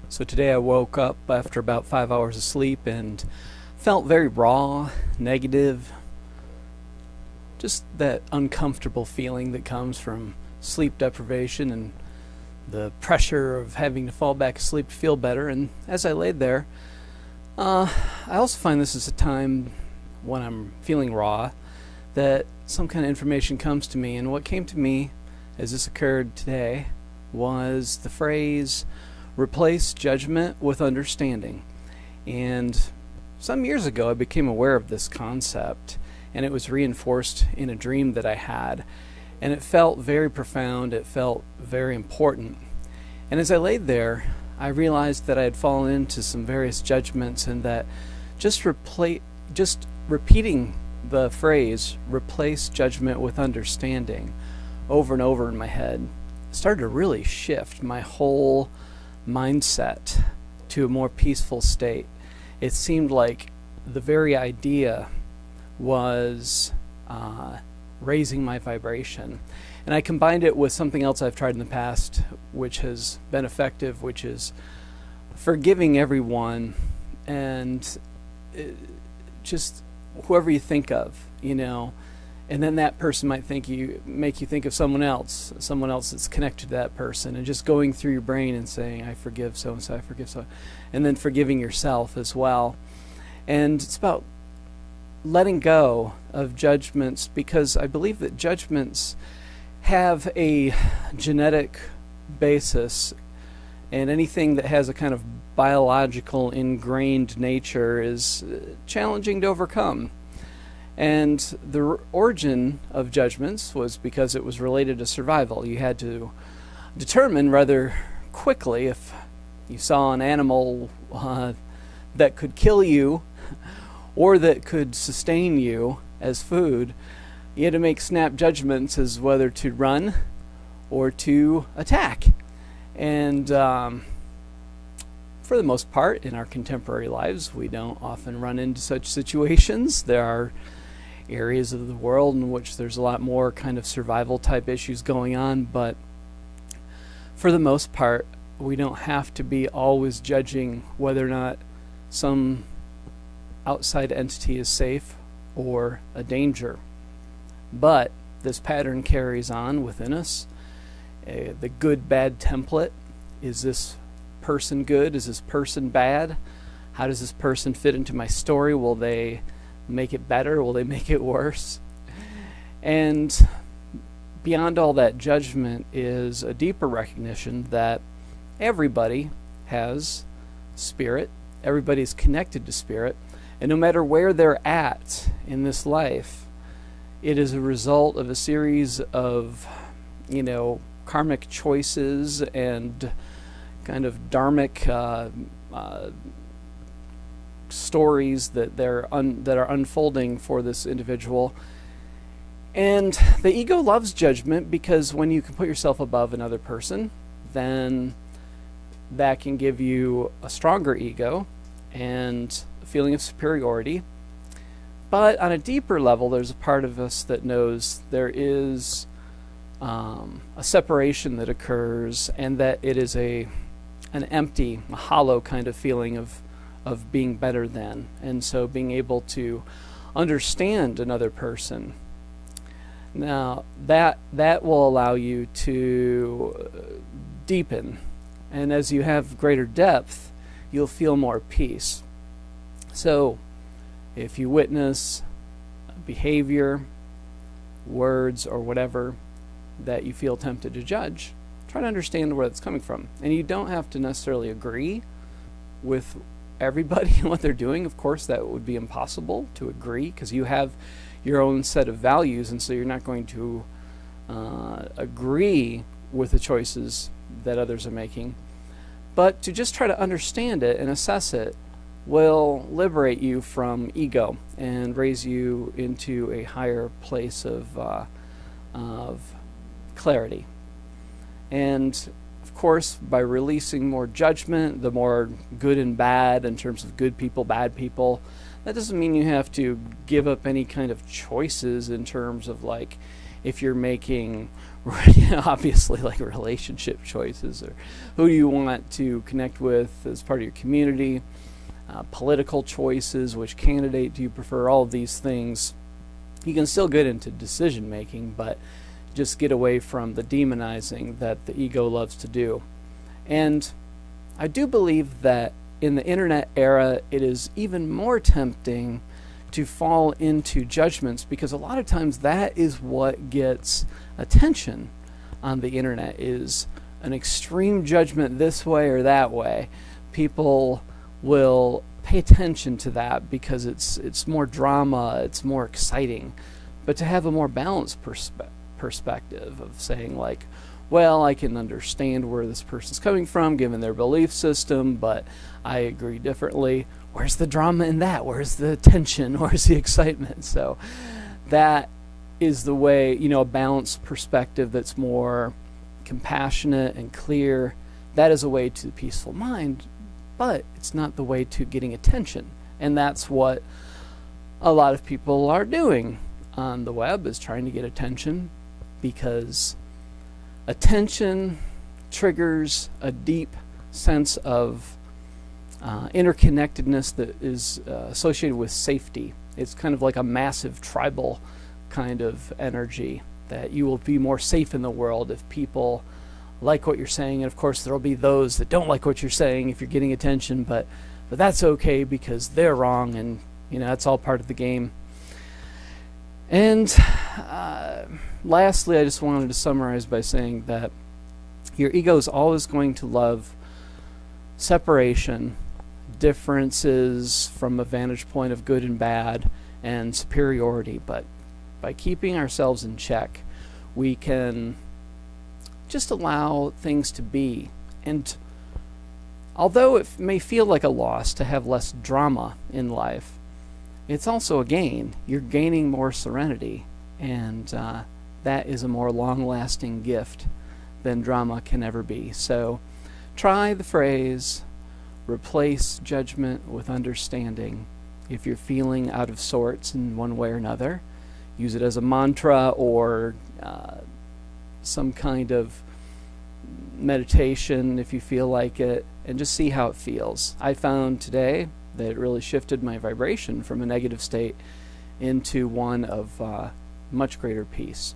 So today I woke up after about 5 hours of sleep and felt very raw, negative, just that uncomfortable feeling that comes from sleep deprivation and the pressure of having to fall back asleep to feel better. And as I laid there, I also find this is a time when I'm feeling raw that some kind of information comes to me. And what came to me as this occurred today was the phrase, replace judgment with understanding. And some years ago I became aware of this concept, and it was reinforced in a dream that I had. And it felt very profound, it felt very important. And as I laid there, I realized that I had fallen into some various judgments, and that just repeating the phrase, replace judgment with understanding, over and over in my head, started to really shift my whole mindset to a more peaceful state. It seemed like the very idea was raising my vibration. And I combined it with something else I've tried in the past, which has been effective, which is forgiving everyone and just whoever you think of, and then that person might make you think of someone else that's connected to that person, and just going through your brain and saying, I forgive so-and-so, I forgive so, and then forgiving yourself as well. And it's about letting go of judgments, because I believe that judgments have a genetic basis, and anything that has a kind of biological ingrained nature is challenging to overcome. And the origin of judgments was because it was related to survival. You had to determine rather quickly if you saw an animal that could kill you or that could sustain you as food. You had to make snap judgments as whether to run or to attack. And for the most part, in our contemporary lives, we don't often run into such situations. There are areas of the world in which there's a lot more kind of survival type issues going on, but for the most part, we don't have to be always judging whether or not some outside entity is safe or a danger. But this pattern carries on within us. The good-bad template. Is this person good? Is this person bad? How does this person fit into my story? Will they make it better? Will they make it worse? And beyond all that judgment is a deeper recognition that everybody has spirit. Everybody's connected to spirit. And no matter where they're at in this life, it is a result of a series of, karmic choices and kind of dharmic stories that are unfolding for this individual. And the ego loves judgment, because when you can put yourself above another person, then that can give you a stronger ego and a feeling of superiority. But on a deeper level, there's a part of us that knows there is a separation that occurs, and that it is an empty, a hollow kind of feeling of being better than. And so being able to understand another person, now that will allow you to deepen. And as you have greater depth, you'll feel more peace. So if you witness behavior, words, or whatever that you feel tempted to judge, try to understand where it's coming from. And you don't have to necessarily agree with everybody and what they're doing. Of course, that would be impossible to agree, because you have your own set of values, and so you're not going to agree with the choices that others are making. But to just try to understand it and assess it will liberate you from ego and raise you into a higher place of clarity. And of course, by releasing more judgment, the more good and bad in terms of good people, bad people, that doesn't mean you have to give up any kind of choices in terms of, like, if you're making obviously like relationship choices, or who do you want to connect with as part of your community, political choices, which candidate do you prefer, all of these things. You can still get into decision making, but just get away from the demonizing that the ego loves to do. And I do believe that in the internet era, it is even more tempting to fall into judgments, because a lot of times that is what gets attention on the internet, is an extreme judgment this way or that way. People will pay attention to that because it's more drama, it's more exciting. But to have a more balanced perspective of saying, like, well, I can understand where this person's coming from given their belief system, but I agree differently. Where's the drama in that? Where's the tension? Where's the excitement? So that is the way, a balanced perspective that's more compassionate and clear. That is a way to the peaceful mind, but it's not the way to getting attention. And that's what a lot of people are doing on the web, is trying to get attention, because attention triggers a deep sense of interconnectedness that is associated with safety. It's kind of like a massive tribal kind of energy, that you will be more safe in the world if people like what you're saying. And of course there'll be those that don't like what you're saying if you're getting attention, but that's okay because they're wrong, and that's all part of the game. And lastly, I just wanted to summarize by saying that your ego is always going to love separation, differences from a vantage point of good and bad, and superiority. But by keeping ourselves in check, we can just allow things to be. And although it may feel like a loss to have less drama in life, it's also a gain. You're gaining more serenity, and that is a more long-lasting gift than drama can ever be. So try the phrase, replace judgment with understanding. If you're feeling out of sorts in one way or another, use it as a mantra or some kind of meditation if you feel like it, and just see how it feels. I found today that it really shifted my vibration from a negative state into one of much greater peace.